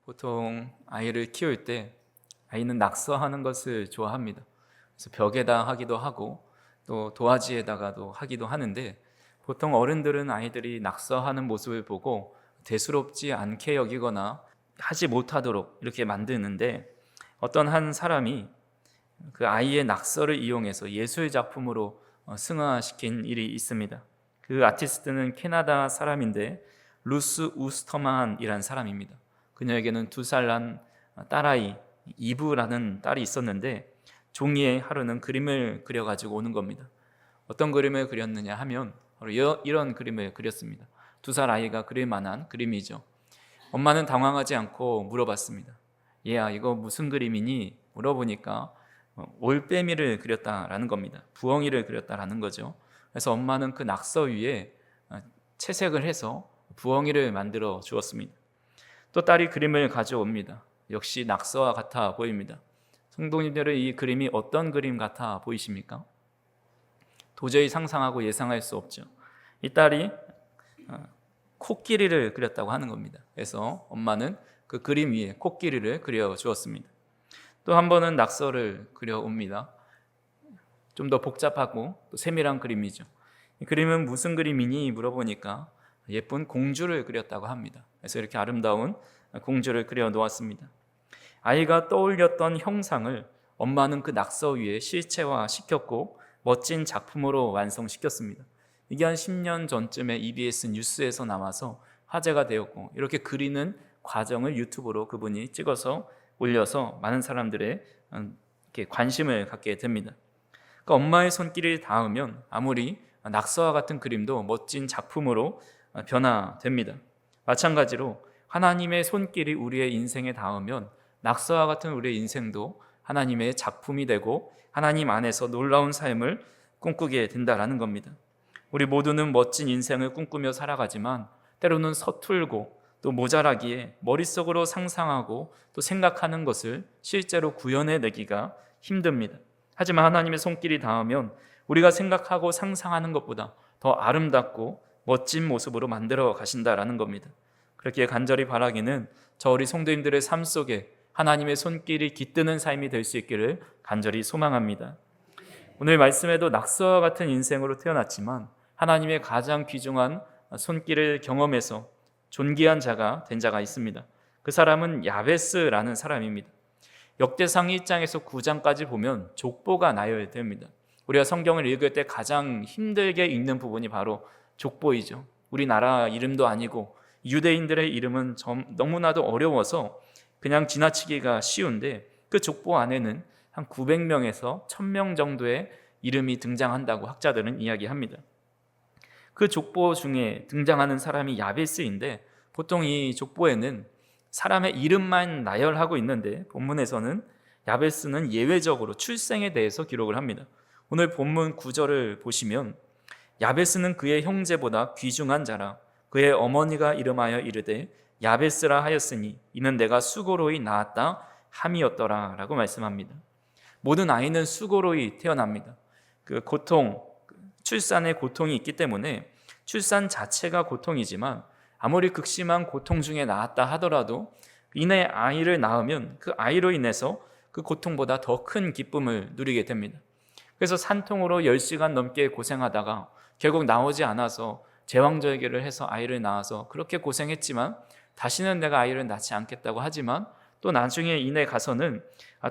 보통 아이를 키울 때 아이는 낙서하는 것을 좋아합니다. 그래서 벽에다 하기도 하고 또 도화지에다가도 하기도 하는데, 보통 어른들은 아이들이 낙서하는 모습을 보고 대수롭지 않게 여기거나 하지 못하도록 이렇게 만드는데, 어떤 한 사람이 그 아이의 낙서를 이용해서 예술 작품으로 승화시킨 일이 있습니다. 그 아티스트는 캐나다 사람인데 루스 우스터만이라는 사람입니다. 그녀에게는 2살 난 딸아이 이브라는 딸이 있었는데, 종이에 하루는 그림을 그려가지고 오는 겁니다. 어떤 그림을 그렸느냐 하면 바로 이런 그림을 그렸습니다. 2살 아이가 그릴 만한 그림이죠. 엄마는 당황하지 않고 물어봤습니다. 얘야, 이거 무슨 그림이니? 물어보니까 올빼미를 그렸다라는 겁니다. 부엉이를 그렸다라는 거죠. 그래서 엄마는 그 낙서 위에 채색을 해서 부엉이를 만들어 주었습니다. 또 딸이 그림을 가져옵니다. 역시 낙서와 같아 보입니다. 성도님들은 이 그림이 어떤 그림 같아 보이십니까? 도저히 상상하고 예상할 수 없죠. 이 딸이 코끼리를 그렸다고 하는 겁니다. 그래서 엄마는 그 그림 위에 코끼리를 그려 주었습니다. 또 한 번은 낙서를 그려옵니다. 좀 더 복잡하고 또 세밀한 그림이죠. 이 그림은 무슨 그림이니 물어보니까 예쁜 공주를 그렸다고 합니다. 그래서 이렇게 아름다운 공주를 그려 놓았습니다. 아이가 떠올렸던 형상을 엄마는 그 낙서 위에 실체화 시켰고 멋진 작품으로 완성시켰습니다. 이게 한 10년 전쯤에 EBS 뉴스에서 나와서 화제가 되었고, 이렇게 그리는 과정을 유튜브로 그분이 찍어서 올려서 많은 사람들의 이렇게 관심을 갖게 됩니다. 그러니까 엄마의 손길이 닿으면 아무리 낙서와 같은 그림도 멋진 작품으로 변화됩니다. 마찬가지로 하나님의 손길이 우리의 인생에 닿으면 낙서와 같은 우리의 인생도 하나님의 작품이 되고 하나님 안에서 놀라운 삶을 꿈꾸게 된다라는 겁니다. 우리 모두는 멋진 인생을 꿈꾸며 살아가지만 때로는 서툴고 또 모자라기에 머릿속으로 상상하고 또 생각하는 것을 실제로 구현해내기가 힘듭니다. 하지만 하나님의 손길이 닿으면 우리가 생각하고 상상하는 것보다 더 아름답고 멋진 모습으로 만들어 가신다라는 겁니다. 그렇게 간절히 바라기는 저 우리 성도님들의 삶 속에 하나님의 손길이 깃드는 삶이 될 수 있기를 간절히 소망합니다. 오늘 말씀에도 낙서와 같은 인생으로 태어났지만 하나님의 가장 귀중한 손길을 경험해서 존귀한 자가 된 자가 있습니다. 그 사람은 야베스라는 사람입니다. 역대상 1장에서 9장까지 보면 족보가 나열됩니다. 우리가 성경을 읽을 때 가장 힘들게 읽는 부분이 바로 족보이죠. 우리나라 이름도 아니고 유대인들의 이름은 너무나도 어려워서 그냥 지나치기가 쉬운데, 그 족보 안에는 한 900명에서 1000명 정도의 이름이 등장한다고 학자들은 이야기합니다. 그 족보 중에 등장하는 사람이 야베스인데, 보통 이 족보에는 사람의 이름만 나열하고 있는데 본문에서는 야베스는 예외적으로 출생에 대해서 기록을 합니다. 오늘 본문 9절을 보시면 야베스는 그의 형제보다 귀중한 자라 그의 어머니가 이름하여 이르되 야베스라 하였으니 이는 내가 수고로이 낳았다 함이었더라 라고 말씀합니다. 모든 아이는 수고로이 태어납니다. 그 고통, 출산의 고통이 있기 때문에 출산 자체가 고통이지만 아무리 극심한 고통 중에 낳았다 하더라도 이내 아이를 낳으면 그 아이로 인해서 그 고통보다 더 큰 기쁨을 누리게 됩니다. 그래서 산통으로 10시간 넘게 고생하다가 결국 나오지 않아서 제왕절개를 해서 아이를 낳아서 그렇게 고생했지만 다시는 내가 아이를 낳지 않겠다고 하지만 또 나중에 이내 가서는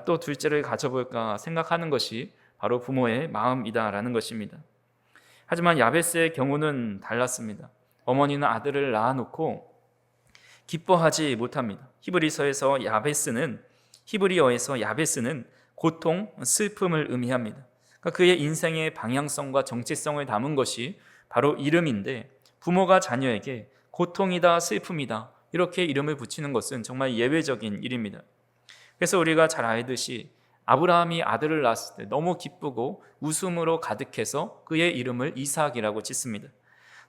또 둘째를 가져볼까 생각하는 것이 바로 부모의 마음이다라는 것입니다. 하지만 야베스의 경우는 달랐습니다. 어머니는 아들을 낳아놓고 기뻐하지 못합니다. 히브리어에서 야베스는 고통, 슬픔을 의미합니다. 그러니까 그의 인생의 방향성과 정체성을 담은 것이 바로 이름인데, 부모가 자녀에게 고통이다, 슬픔이다 이렇게 이름을 붙이는 것은 정말 예외적인 일입니다. 그래서 우리가 잘 알듯이 아브라함이 아들을 낳았을 때 너무 기쁘고 웃음으로 가득해서 그의 이름을 이삭이라고 짓습니다.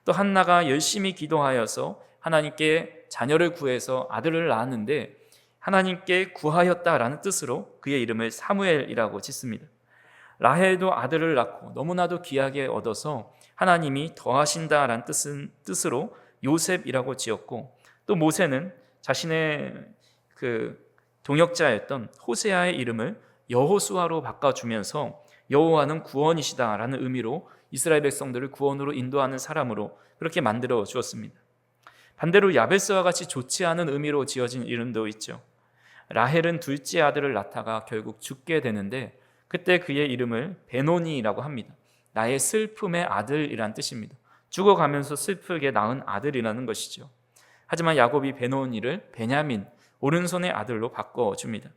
또 한나가 열심히 기도하여서 하나님께 자녀를 구해서 아들을 낳았는데 하나님께 구하였다라는 뜻으로 그의 이름을 사무엘이라고 짓습니다. 라헬도 아들을 낳고 너무나도 귀하게 얻어서 하나님이 더하신다라는 뜻으로 요셉이라고 지었고, 또 모세는 자신의 그 동역자였던 호세아의 이름을 여호수아로 바꿔주면서 여호와는 구원이시다라는 의미로 이스라엘 백성들을 구원으로 인도하는 사람으로 그렇게 만들어 주었습니다. 반대로 야베스와 같이 좋지 않은 의미로 지어진 이름도 있죠. 라헬은 둘째 아들을 낳다가 결국 죽게 되는데 그때 그의 이름을 베노니라고 합니다. 나의 슬픔의 아들이란 뜻입니다. 죽어가면서 슬프게 낳은 아들이라는 것이죠. 하지만 야곱이 베노니를 베냐민, 오른손의 아들로 바꿔줍니다.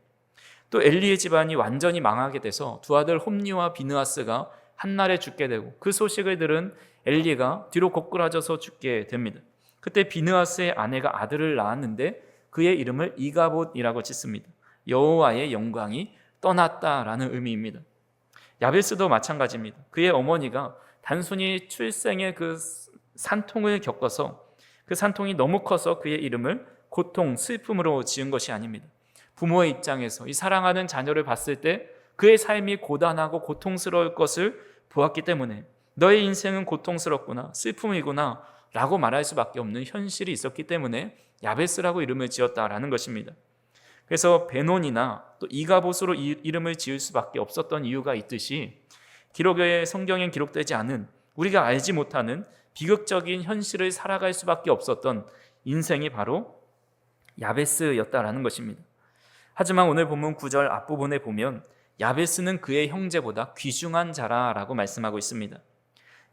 또 엘리의 집안이 완전히 망하게 돼서 두 아들 홈리와 비느하스가 한날에 죽게 되고 그 소식을 들은 엘리가 뒤로 고꾸라져서 죽게 됩니다. 그때 비느하스의 아내가 아들을 낳았는데 그의 이름을 이가봇이라고 짓습니다. 여호와의 영광이 떠났다라는 의미입니다. 야베스도 마찬가지입니다. 그의 어머니가 단순히 출생의 그 산통을 겪어서 그 산통이 너무 커서 그의 이름을 고통, 슬픔으로 지은 것이 아닙니다. 부모의 입장에서 이 사랑하는 자녀를 봤을 때 그의 삶이 고단하고 고통스러울 것을 보았기 때문에 너의 인생은 고통스럽구나, 슬픔이구나 라고 말할 수밖에 없는 현실이 있었기 때문에 야베스라고 이름을 지었다라는 것입니다. 그래서 베논이나 또 이가봇으로 이름을 지을 수밖에 없었던 이유가 있듯이 기록의 성경에 기록되지 않은 우리가 알지 못하는 비극적인 현실을 살아갈 수밖에 없었던 인생이 바로 야베스였다라는 것입니다. 하지만 오늘 본문 9절 앞부분에 보면 야베스는 그의 형제보다 귀중한 자라라고 말씀하고 있습니다.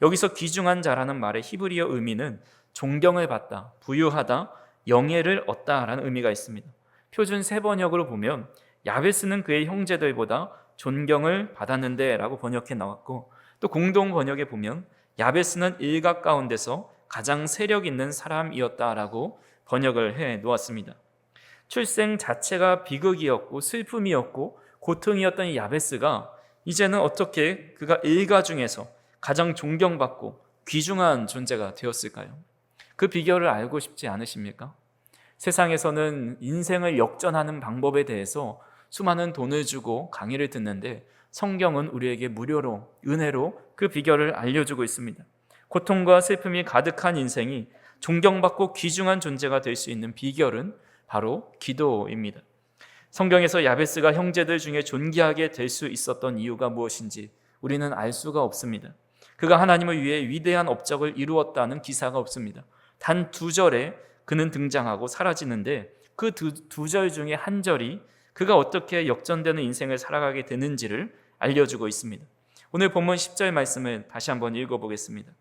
여기서 귀중한 자라는 말의 히브리어 의미는 존경을 받다, 부유하다, 영예를 얻다라는 의미가 있습니다. 표준 세번역으로 보면 야베스는 그의 형제들보다 존경을 받았는데 라고 번역해 나왔고, 또 공동 번역에 보면 야베스는 일각 가운데서 가장 세력 있는 사람이었다라고 번역을 해 놓았습니다. 출생 자체가 비극이었고 슬픔이었고 고통이었던 이 야베스가 이제는 어떻게 그가 일가 중에서 가장 존경받고 귀중한 존재가 되었을까요? 그 비결을 알고 싶지 않으십니까? 세상에서는 인생을 역전하는 방법에 대해서 수많은 돈을 주고 강의를 듣는데 성경은 우리에게 무료로, 은혜로 그 비결을 알려주고 있습니다. 고통과 슬픔이 가득한 인생이 존경받고 귀중한 존재가 될 수 있는 비결은 바로 기도입니다. 성경에서 야베스가 형제들 중에 존귀하게 될 수 있었던 이유가 무엇인지 우리는 알 수가 없습니다. 그가 하나님을 위해 위대한 업적을 이루었다는 기사가 없습니다. 단 2절에 그는 등장하고 사라지는데 그 두 절 중에 한 절이 그가 어떻게 역전되는 인생을 살아가게 되는지를 알려주고 있습니다. 오늘 본문 10절 말씀을 다시 한번 읽어보겠습니다.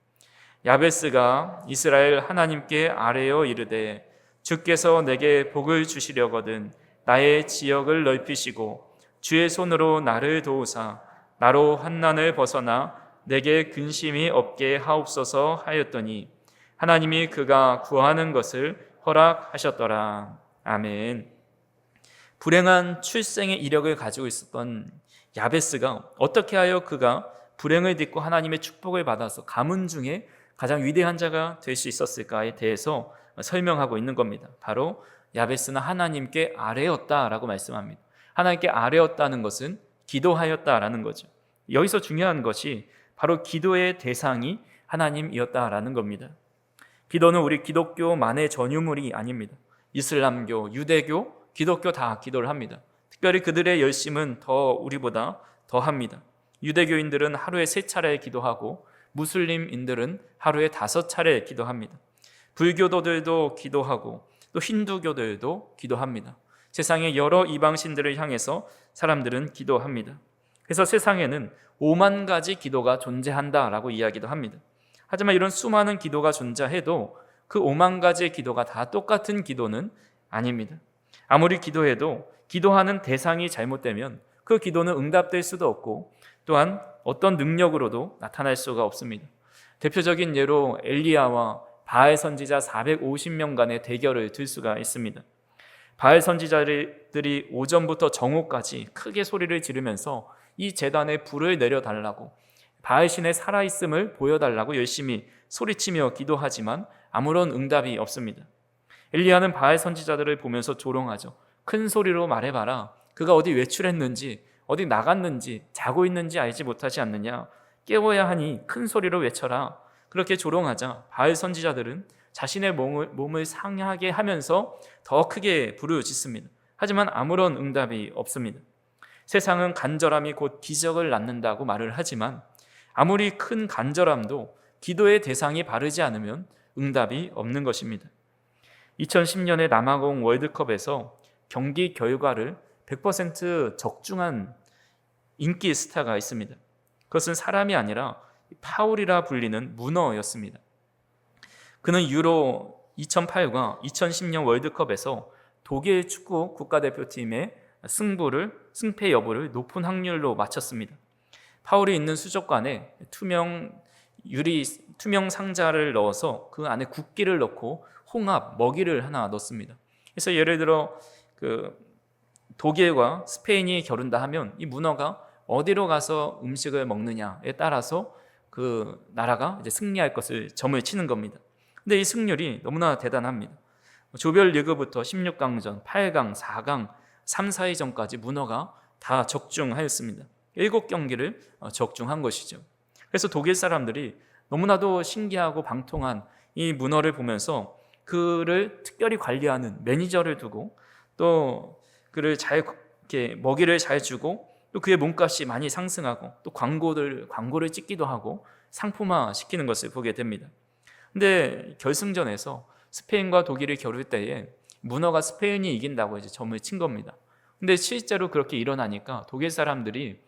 야베스가 이스라엘 하나님께 아뢰어 이르되 주께서 내게 복을 주시려거든 나의 지역을 넓히시고 주의 손으로 나를 도우사 나로 환난을 벗어나 내게 근심이 없게 하옵소서 하였더니 하나님이 그가 구하는 것을 허락하셨더라. 아멘. 불행한 출생의 이력을 가지고 있었던 야베스가 어떻게 하여 그가 불행을 딛고 하나님의 축복을 받아서 가문 중에 가장 위대한 자가 될 수 있었을까에 대해서 설명하고 있는 겁니다. 바로 야베스는 하나님께 아뢰었다라고 말씀합니다. 하나님께 아뢰었다는 것은 기도하였다라는 거죠. 여기서 중요한 것이 바로 기도의 대상이 하나님이었다라는 겁니다. 기도는 우리 기독교만의 전유물이 아닙니다. 이슬람교, 유대교, 기독교 다 기도를 합니다. 특별히 그들의 열심은 더 우리보다 더 합니다. 유대교인들은 하루에 3차례 기도하고 무슬림인들은 하루에 5차례 기도합니다. 불교도들도 기도하고 또 힌두교들도 기도합니다. 세상의 여러 이방신들을 향해서 사람들은 기도합니다. 그래서 세상에는 5만 가지 기도가 존재한다라고 이야기도 합니다. 하지만 이런 수많은 기도가 존재해도 그 5만 가지의 기도가 다 똑같은 기도는 아닙니다. 아무리 기도해도 기도하는 대상이 잘못되면 그 기도는 응답될 수도 없고 또한 어떤 능력으로도 나타날 수가 없습니다. 대표적인 예로 엘리야와 바알 선지자 450명간의 대결을 들 수가 있습니다. 바알 선지자들이 오전부터 정오까지 크게 소리를 지르면서 이 제단에 불을 내려달라고, 바알 신의 살아있음을 보여달라고 열심히 소리치며 기도하지만 아무런 응답이 없습니다. 엘리야는 바알 선지자들을 보면서 조롱하죠. 큰 소리로 말해봐라. 그가 어디 외출했는지, 어디 나갔는지, 자고 있는지 알지 못하지 않느냐. 깨워야 하니 큰 소리로 외쳐라. 그렇게 조롱하자 바알 선지자들은 자신의 몸을 상하게 하면서 더 크게 부르짖습니다. 하지만 아무런 응답이 없습니다. 세상은 간절함이 곧 기적을 낳는다고 말을 하지만 아무리 큰 간절함도 기도의 대상이 바르지 않으면 응답이 없는 것입니다. 2010년의 남아공 월드컵에서 경기 결과를 100% 적중한 인기 스타가 있습니다. 그것은 사람이 아니라 파울이라 불리는 문어였습니다. 그는 유로 2008과 2010년 월드컵에서 독일 축구 국가대표팀의 승패 여부를 높은 확률로 맞췄습니다. 파울이 있는 수족관에 투명 상자를 넣어서 그 안에 국기를 넣고 홍합, 먹이를 하나 넣습니다. 그래서 예를 들어 독일과 스페인이 겨룬다 하면 이 문어가 어디로 가서 음식을 먹느냐에 따라서 그 나라가 이제 승리할 것을 점을 치는 겁니다. 근데 이 승률이 너무나 대단합니다. 조별 리그부터 16강전, 8강, 4강, 3, 4위전까지 문어가 다 적중하였습니다. 7경기를 적중한 것이죠. 그래서 독일 사람들이 너무나도 신기하고 방통한 이 문어를 보면서 그를 특별히 관리하는 매니저를 두고 또 그를 이렇게 먹이를 잘 주고 또 그의 몸값이 많이 상승하고 또 광고를 찍기도 하고 상품화 시키는 것을 보게 됩니다. 근데 결승전에서 스페인과 독일이 겨룰 때에 문어가 스페인이 이긴다고 이제 점을 친 겁니다. 근데 실제로 그렇게 일어나니까 독일 사람들이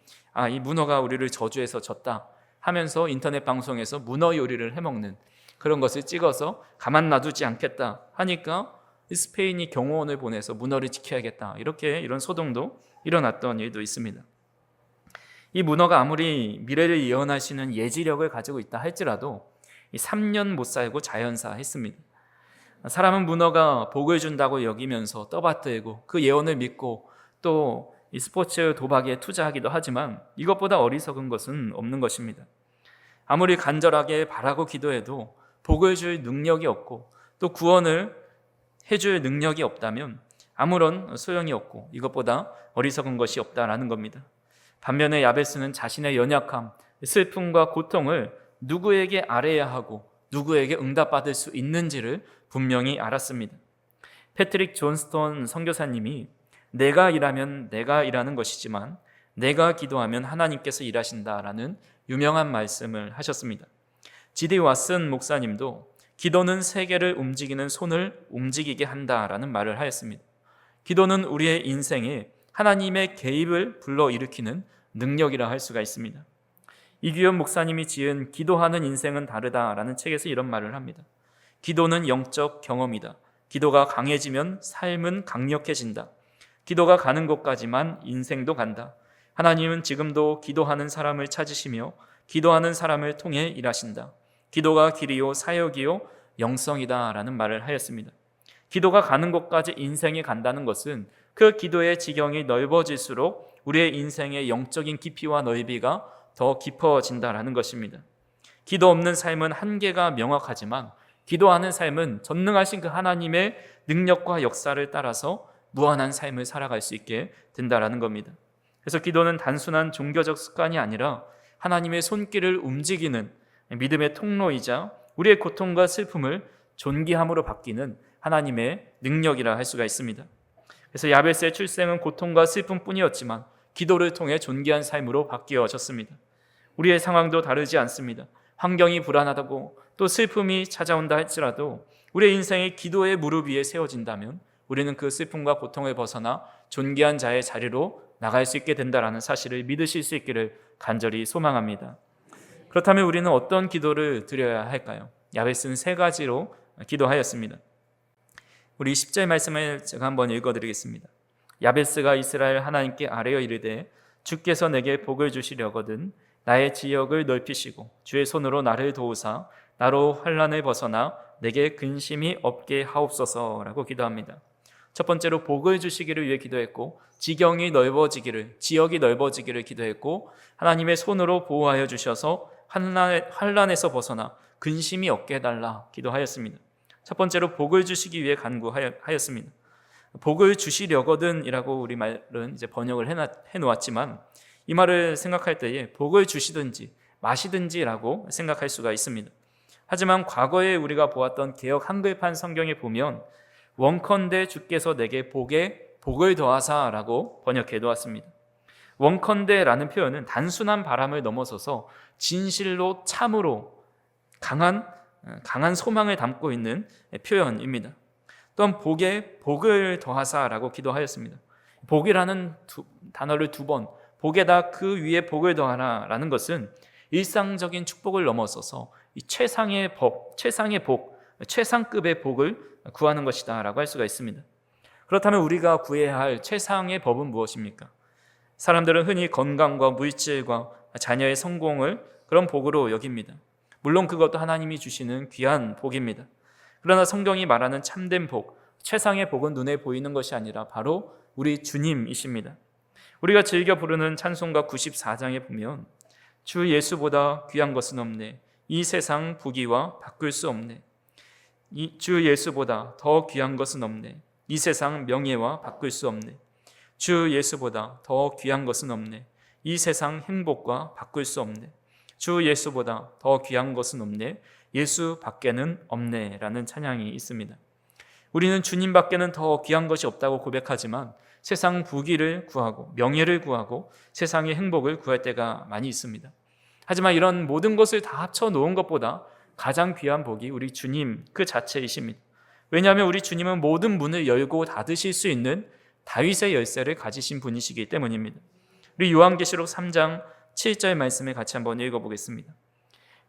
이 문어가 우리를 저주해서 졌다 하면서 인터넷 방송에서 문어 요리를 해먹는 그런 것을 찍어서 가만 놔두지 않겠다 하니까 스페인이 경호원을 보내서 문어를 지켜야겠다 이런 소동도 일어났던 일도 있습니다. 이 문어가 아무리 미래를 예언하시는 예지력을 가지고 있다 할지라도 3년 못 살고 자연사했습니다. 사람은 문어가 복을 준다고 여기면서 떠받들고 그 예언을 믿고 또 이 스포츠 도박에 투자하기도 하지만 이것보다 어리석은 것은 없는 것입니다. 아무리 간절하게 바라고 기도해도 복을 줄 능력이 없고 또 구원을 해줄 능력이 없다면 아무런 소용이 없고 이것보다 어리석은 것이 없다라는 겁니다. 반면에 야베스는 자신의 연약함, 슬픔과 고통을 누구에게 아뢰야 하고 누구에게 응답받을 수 있는지를 분명히 알았습니다. 패트릭 존스톤 선교사님이 내가 일하면 내가 일하는 것이지만 내가 기도하면 하나님께서 일하신다라는 유명한 말씀을 하셨습니다. 지디 왓슨 목사님도 기도는 세계를 움직이는 손을 움직이게 한다라는 말을 하였습니다. 기도는 우리의 인생에 하나님의 개입을 불러일으키는 능력이라 할 수가 있습니다. 이규현 목사님이 지은 기도하는 인생은 다르다라는 책에서 이런 말을 합니다. 기도는 영적 경험이다. 기도가 강해지면 삶은 강력해진다. 기도가 가는 곳까지만 인생도 간다. 하나님은 지금도 기도하는 사람을 찾으시며 기도하는 사람을 통해 일하신다. 기도가 길이요 사역이요 영성이다 라는 말을 하였습니다. 기도가 가는 곳까지 인생이 간다는 것은 그 기도의 지경이 넓어질수록 우리의 인생의 영적인 깊이와 넓이가 더 깊어진다라는 것입니다. 기도 없는 삶은 한계가 명확하지만 기도하는 삶은 전능하신 그 하나님의 능력과 역사를 따라서 무한한 삶을 살아갈 수 있게 된다라는 겁니다. 그래서 기도는 단순한 종교적 습관이 아니라 하나님의 손길을 움직이는 믿음의 통로이자 우리의 고통과 슬픔을 존귀함으로 바뀌는 하나님의 능력이라 할 수가 있습니다. 그래서 야베스의 출생은 고통과 슬픔뿐이었지만 기도를 통해 존귀한 삶으로 바뀌어졌습니다. 우리의 상황도 다르지 않습니다. 환경이 불안하다고 또 슬픔이 찾아온다 할지라도 우리의 인생이 기도의 무릎 위에 세워진다면 우리는 그 슬픔과 고통을 벗어나 존귀한 자의 자리로 나갈 수 있게 된다는 사실을 믿으실 수 있기를 간절히 소망합니다. 그렇다면 우리는 어떤 기도를 드려야 할까요? 야베스는 3가지로 기도하였습니다. 우리 10절 말씀을 제가 한번 읽어드리겠습니다. 야베스가 이스라엘 하나님께 아뢰어 이르되 주께서 내게 복을 주시려거든 나의 지역을 넓히시고 주의 손으로 나를 도우사 나로 환난을 벗어나 내게 근심이 없게 하옵소서라고 기도합니다. 첫 번째로 복을 주시기를 위해 기도했고 지경이 넓어지기를, 지역이 넓어지기를 기도했고 하나님의 손으로 보호하여 주셔서 환난에서 벗어나 근심이 없게 해달라 기도하였습니다. 첫 번째로 복을 주시기 위해 간구하였습니다. 복을 주시려거든 이라고 우리 말은 이제 번역을 해놓았지만 이 말을 생각할 때에 복을 주시든지 마시든지라고 생각할 수가 있습니다. 하지만 과거에 우리가 보았던 개역 한글판 성경에 보면 원컨대 주께서 내게 복의 복을 더하사라고 번역해 놓았습니다. 원컨대라는 표현은 단순한 바람을 넘어서서 진실로 참으로 강한 소망을 담고 있는 표현입니다. 또한 복에 복을 더하사라고 기도하였습니다. 복이라는 단어를 2번, 복에다 그 위에 복을 더하라라는 것은 일상적인 축복을 넘어서서 이 최상의 복, 최상급의 복을 구하는 것이다 라고 할 수가 있습니다. 그렇다면 우리가 구해야 할 최상의 법은 무엇입니까? 사람들은 흔히 건강과 물질과 자녀의 성공을 그런 복으로 여깁니다. 물론 그것도 하나님이 주시는 귀한 복입니다. 그러나 성경이 말하는 참된 복, 최상의 복은 눈에 보이는 것이 아니라 바로 우리 주님이십니다. 우리가 즐겨 부르는 찬송가 94장에 보면 주 예수보다 귀한 것은 없네, 이 세상 부귀와 바꿀 수 없네, 주 예수보다 더 귀한 것은 없네, 이 세상 명예와 바꿀 수 없네, 주 예수보다 더 귀한 것은 없네, 이 세상 행복과 바꿀 수 없네, 주 예수보다 더 귀한 것은 없네, 예수 밖에는 없네 라는 찬양이 있습니다. 우리는 주님 밖에는 더 귀한 것이 없다고 고백하지만 세상 부귀를 구하고 명예를 구하고 세상의 행복을 구할 때가 많이 있습니다. 하지만 이런 모든 것을 다 합쳐 놓은 것보다 가장 귀한 복이 우리 주님 그 자체이십니다. 왜냐하면 우리 주님은 모든 문을 열고 닫으실 수 있는 다윗의 열쇠를 가지신 분이시기 때문입니다. 우리 요한계시록 3장 7절 말씀을 같이 한번 읽어보겠습니다.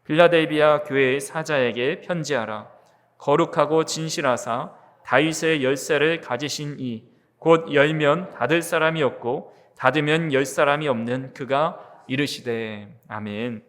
빌라델비아 교회의 사자에게 편지하라. 거룩하고 진실하사 다윗의 열쇠를 가지신 이 곧 열면 닫을 사람이 없고 닫으면 열 사람이 없는 그가 이르시되. 아멘.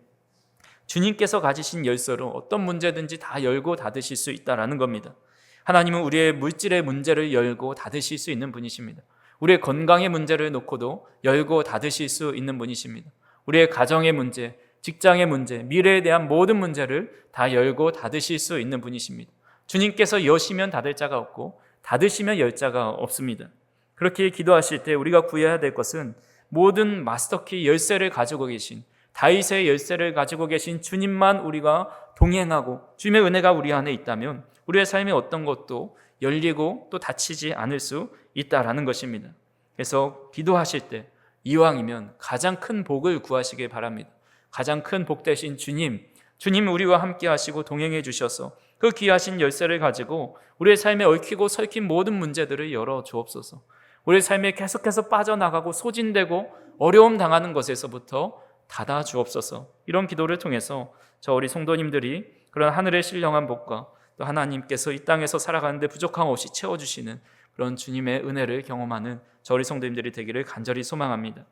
주님께서 가지신 열쇠로 어떤 문제든지 다 열고 닫으실 수 있다라는 겁니다. 하나님은 우리의 물질의 문제를 열고 닫으실 수 있는 분이십니다. 우리의 건강의 문제를 놓고도 열고 닫으실 수 있는 분이십니다. 우리의 가정의 문제, 직장의 문제, 미래에 대한 모든 문제를 다 열고 닫으실 수 있는 분이십니다. 주님께서 여시면 닫을 자가 없고 닫으시면 열 자가 없습니다. 그렇게 기도하실 때 우리가 구해야 될 것은 모든 마스터키 열쇠를 가지고 계신, 다윗의 열쇠를 가지고 계신 주님만 우리가 동행하고 주님의 은혜가 우리 안에 있다면 우리의 삶의 어떤 것도 열리고 또 닫히지 않을 수 있다라는 것입니다. 그래서 기도하실 때 이왕이면 가장 큰 복을 구하시길 바랍니다. 가장 큰 복 되신 주님 우리와 함께 하시고 동행해 주셔서 그 귀하신 열쇠를 가지고 우리의 삶에 얽히고 설킨 모든 문제들을 열어 주옵소서. 우리의 삶에 계속해서 빠져나가고 소진되고 어려움 당하는 것에서부터 닫아 주옵소서. 이런 기도를 통해서 우리 성도님들이 그런 하늘의 신령한 복과 또 하나님께서 이 땅에서 살아가는데 부족함 없이 채워주시는 그런 주님의 은혜를 경험하는 우리 성도님들이 되기를 간절히 소망합니다.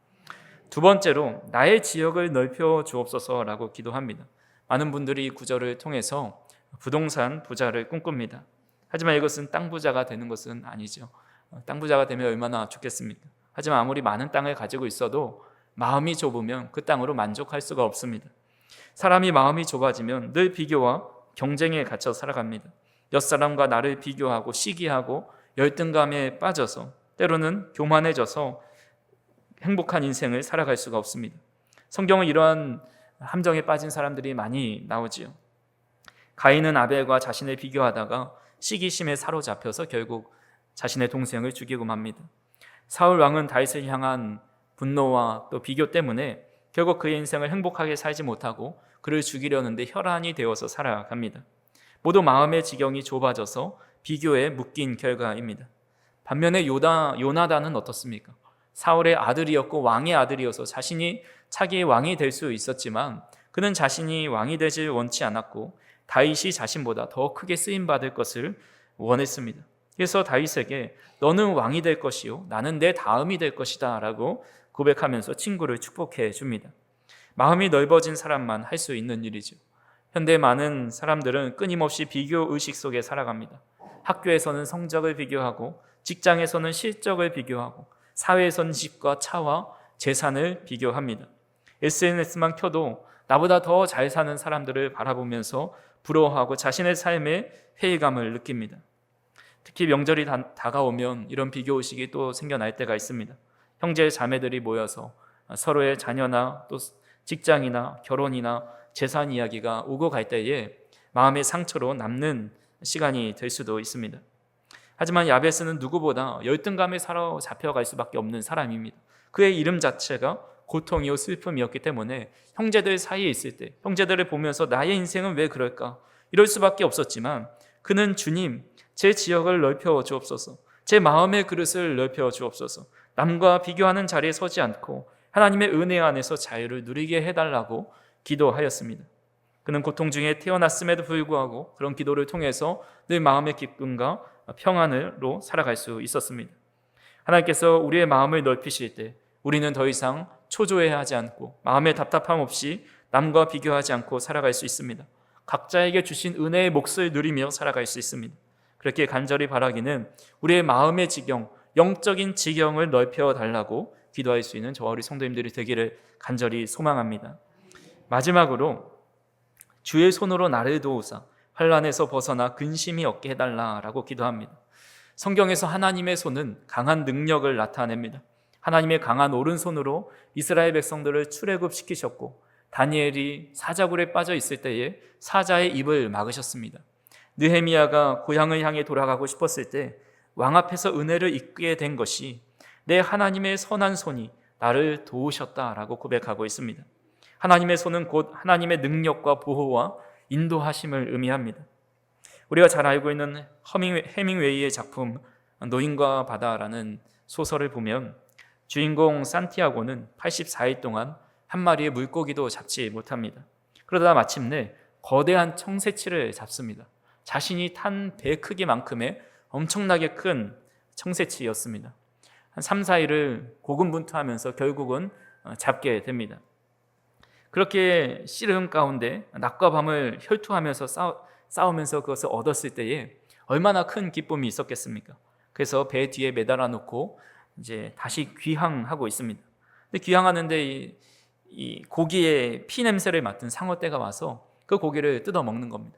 2번째로 나의 지역을 넓혀 주옵소서라고 기도합니다. 많은 분들이 이 구절을 통해서 부동산 부자를 꿈꿉니다. 하지만 이것은 땅 부자가 되는 것은 아니죠. 땅 부자가 되면 얼마나 좋겠습니까? 하지만 아무리 많은 땅을 가지고 있어도 마음이 좁으면 그 땅으로 만족할 수가 없습니다. 사람이 마음이 좁아지면 늘 비교와 경쟁에 갇혀 살아갑니다. 옆사람과 나를 비교하고 시기하고 열등감에 빠져서 때로는 교만해져서 행복한 인생을 살아갈 수가 없습니다. 성경은 이러한 함정에 빠진 사람들이 많이 나오지요. 가인은 아벨과 자신을 비교하다가 시기심에 사로잡혀서 결국 자신의 동생을 죽이고 맙니다. 사울 왕은 다윗을 향한 분노와 또 비교 때문에 결국 그의 인생을 행복하게 살지 못하고 그를 죽이려는데 혈안이 되어서 살아갑니다. 모두 마음의 지경이 좁아져서 비교에 묶인 결과입니다. 반면에 요나단은 어떻습니까? 사울의 아들이었고 왕의 아들이어서 자신이 차기의 왕이 될 수 있었지만 그는 자신이 왕이 되질 원치 않았고 다윗이 자신보다 더 크게 쓰임받을 것을 원했습니다. 그래서 다윗에게 너는 왕이 될 것이요 나는 내 다음이 될 것이다 라고 고백하면서 친구를 축복해 줍니다. 마음이 넓어진 사람만 할 수 있는 일이죠. 현대 많은 사람들은 끊임없이 비교 의식 속에 살아갑니다. 학교에서는 성적을 비교하고 직장에서는 실적을 비교하고 사회에서는 집과 차와 재산을 비교합니다. SNS만 켜도 나보다 더 잘 사는 사람들을 바라보면서 부러워하고 자신의 삶에 회의감을 느낍니다. 특히 명절이 다가오면 이런 비교의식이 또 생겨날 때가 있습니다. 형제 자매들이 모여서 서로의 자녀나 또 직장이나 결혼이나 재산 이야기가 오고 갈 때에 마음의 상처로 남는 시간이 될 수도 있습니다. 하지만 야베스는 누구보다 열등감에 사로잡혀갈 수밖에 없는 사람입니다. 그의 이름 자체가 고통이요 슬픔이었기 때문에 형제들 사이에 있을 때 형제들을 보면서 나의 인생은 왜 그럴까 이럴 수밖에 없었지만 그는 주님, 제 지역을 넓혀 주옵소서, 제 마음의 그릇을 넓혀 주옵소서, 남과 비교하는 자리에 서지 않고 하나님의 은혜 안에서 자유를 누리게 해달라고 기도하였습니다. 그는 고통 중에 태어났음에도 불구하고 그런 기도를 통해서 늘 마음의 기쁨과 평안으로 살아갈 수 있었습니다. 하나님께서 우리의 마음을 넓히실 때 우리는 더 이상 초조해하지 않고 마음의 답답함 없이 남과 비교하지 않고 살아갈 수 있습니다. 각자에게 주신 은혜의 몫을 누리며 살아갈 수 있습니다. 그렇게 간절히 바라기는 우리의 마음의 지경, 영적인 지경을 넓혀 달라고 기도할 수 있는 저와 우리 성도님들이 되기를 간절히 소망합니다. 마지막으로 주의 손으로 나를 도우사 환난에서 벗어나 근심이 없게 해달라라고 기도합니다. 성경에서 하나님의 손은 강한 능력을 나타냅니다. 하나님의 강한 오른손으로 이스라엘 백성들을 출애굽시키셨고 다니엘이 사자굴에 빠져 있을 때에 사자의 입을 막으셨습니다. 느헤미야가 고향을 향해 돌아가고 싶었을 때 왕 앞에서 은혜를 입게 된 것이 내 하나님의 선한 손이 나를 도우셨다라고 고백하고 있습니다. 하나님의 손은 곧 하나님의 능력과 보호와 인도하심을 의미합니다. 우리가 잘 알고 있는 해밍웨이의 작품 노인과 바다라는 소설을 보면 주인공 산티아고는 84일 동안 한 마리의 물고기도 잡지 못합니다. 그러다 마침내 거대한 청새치를 잡습니다. 자신이 탄 배 크기만큼의 엄청나게 큰 청새치였습니다. 한 3, 4일을 고군분투하면서 결국은 잡게 됩니다. 그렇게 씨름 가운데 낮과 밤을 혈투하면서 싸우면서 그것을 얻었을 때에 얼마나 큰 기쁨이 있었겠습니까? 그래서 배 뒤에 매달아 놓고 이제 다시 귀향하고 있습니다. 근데 귀향하는데 이 고기의 피 냄새를 맡은 상어떼가 와서 그 고기를 뜯어 먹는 겁니다.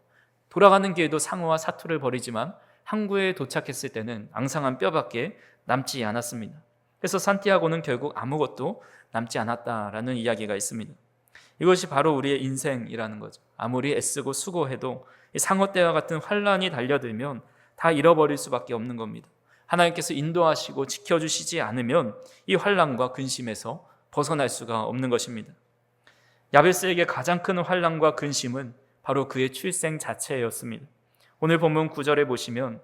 돌아가는 길에도 상어와 사투를 벌이지만 항구에 도착했을 때는 앙상한 뼈밖에 남지 않았습니다. 그래서 산티아고는 결국 아무것도 남지 않았다라는 이야기가 있습니다. 이것이 바로 우리의 인생이라는 거죠. 아무리 애쓰고 수고해도 이 상어떼와 같은 환난이 달려들면 다 잃어버릴 수밖에 없는 겁니다. 하나님께서 인도하시고 지켜주시지 않으면 이 환난과 근심에서 벗어날 수가 없는 것입니다. 야베스에게 가장 큰 환난과 근심은 바로 그의 출생 자체였습니다. 오늘 본문 9절에 보시면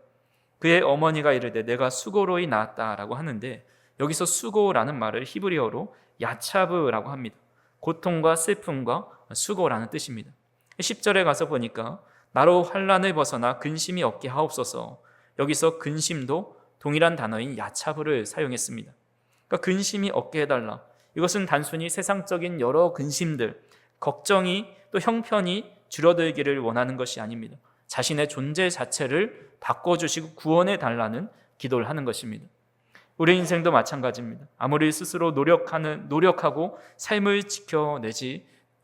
그의 어머니가 이르되 내가 수고로이 낳았다라고 하는데 여기서 수고라는 말을 히브리어로 야차브라고 합니다. 고통과 슬픔과 수고라는 뜻입니다. 10절에 가서 보니까 나로 환난을 벗어나 근심이 없게 하옵소서. 여기서 근심도 동일한 단어인 야차브를 사용했습니다. 그러니까 근심이 없게 해달라. 이것은 단순히 세상적인 여러 근심들, 걱정이 또 형편이 줄어들기를 원하는 것이 아닙니다. 자신의 존재 자체를 바꿔주시고 구원해 달라는 기도를 하는 것입니다. 우리 인생도 마찬가지입니다. 아무리 스스로 노력하고 삶을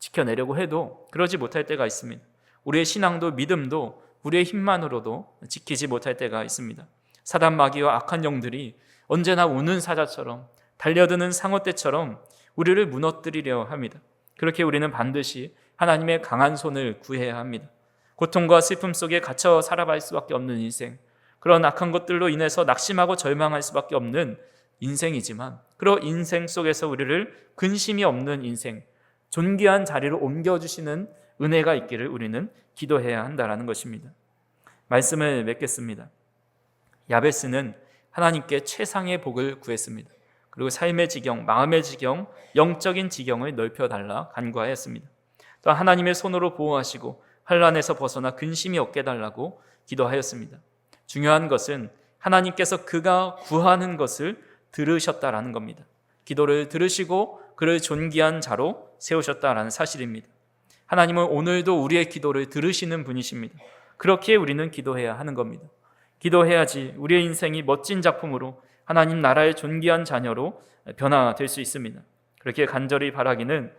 지켜내려고 해도 그러지 못할 때가 있습니다. 우리의 신앙도 믿음도 우리의 힘만으로도 지키지 못할 때가 있습니다. 사단 마귀와 악한 영들이 언제나 우는 사자처럼 달려드는 상어떼처럼 우리를 무너뜨리려 합니다. 그렇게 우리는 반드시 하나님의 강한 손을 구해야 합니다. 고통과 슬픔 속에 갇혀 살아갈 수밖에 없는 인생, 그런 악한 것들로 인해서 낙심하고 절망할 수밖에 없는 인생이지만 그런 인생 속에서 우리를 근심이 없는 인생, 존귀한 자리로 옮겨주시는 은혜가 있기를 우리는 기도해야 한다는 것입니다. 말씀을 맺겠습니다. 야베스는 하나님께 최상의 복을 구했습니다. 그리고 삶의 지경, 마음의 지경, 영적인 지경을 넓혀달라 간구하였습니다. 또 하나님의 손으로 보호하시고 환난에서 벗어나 근심이 없게 해달라고 기도하였습니다. 중요한 것은 하나님께서 그가 구하는 것을 들으셨다라는 겁니다. 기도를 들으시고 그를 존귀한 자로 세우셨다라는 사실입니다. 하나님은 오늘도 우리의 기도를 들으시는 분이십니다. 그렇게 우리는 기도해야 하는 겁니다. 기도해야지 우리의 인생이 멋진 작품으로 하나님 나라의 존귀한 자녀로 변화될 수 있습니다. 그렇게 간절히 바라기는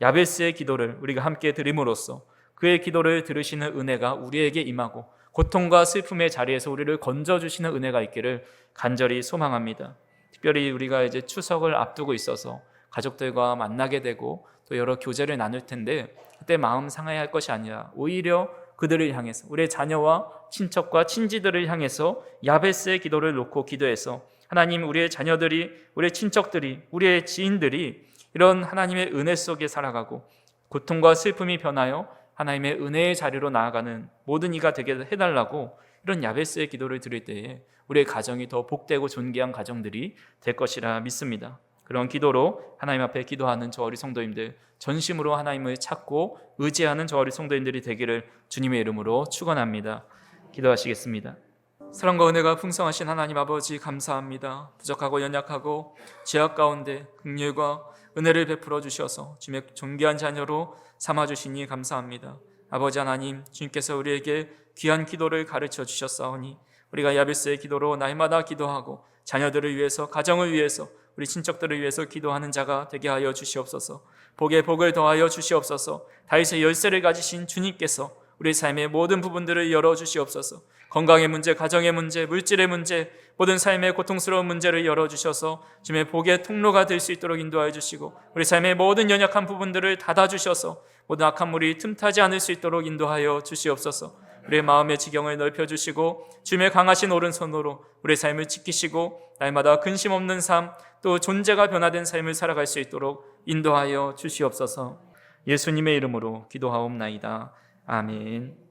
야베스의 기도를 우리가 함께 드림으로써 그의 기도를 들으시는 은혜가 우리에게 임하고 고통과 슬픔의 자리에서 우리를 건져주시는 은혜가 있기를 간절히 소망합니다. 특별히 우리가 이제 추석을 앞두고 있어서 가족들과 만나게 되고 또 여러 교제를 나눌 텐데 그때 마음 상해야 할 것이 아니라 오히려 그들을 향해서 우리의 자녀와 친척과 친지들을 향해서 야베스의 기도를 놓고 기도해서 하나님, 우리의 자녀들이, 우리의 친척들이, 우리의 지인들이 이런 하나님의 은혜 속에 살아가고 고통과 슬픔이 변하여 하나님의 은혜의 자리로 나아가는 모든 이가 되게 해달라고 이런 야베스의 기도를 드릴 때에 우리의 가정이 더 복되고 존귀한 가정들이 될 것이라 믿습니다. 그런 기도로 하나님 앞에 기도하는 저 어린 성도님들, 전심으로 하나님을 찾고 의지하는 저 어린 성도님들이 되기를 주님의 이름으로 축원합니다. 기도하시겠습니다. 사랑과 은혜가 풍성하신 하나님 아버지, 감사합니다. 부족하고 연약하고 죄악 가운데 긍휼과 은혜를 베풀어 주셔서 주님의 존귀한 자녀로 삼아주시니 감사합니다. 아버지 하나님, 주님께서 우리에게 귀한 기도를 가르쳐 주셨사오니 우리가 야베스의 기도로 날마다 기도하고 자녀들을 위해서, 가정을 위해서, 우리 친척들을 위해서 기도하는 자가 되게 하여 주시옵소서. 복에 복을 더하여 주시옵소서. 다윗의 열쇠를 가지신 주님께서 우리 삶의 모든 부분들을 열어주시옵소서. 건강의 문제, 가정의 문제, 물질의 문제, 모든 삶의 고통스러운 문제를 열어주셔서 주님의 복의 통로가 될 수 있도록 인도하여 주시고 우리 삶의 모든 연약한 부분들을 닫아주셔서 모든 악한 물이 틈타지 않을 수 있도록 인도하여 주시옵소서. 우리의 마음의 지경을 넓혀주시고 주님의 강하신 오른손으로 우리의 삶을 지키시고 날마다 근심 없는 삶, 또 존재가 변화된 삶을 살아갈 수 있도록 인도하여 주시옵소서. 예수님의 이름으로 기도하옵나이다. 아멘.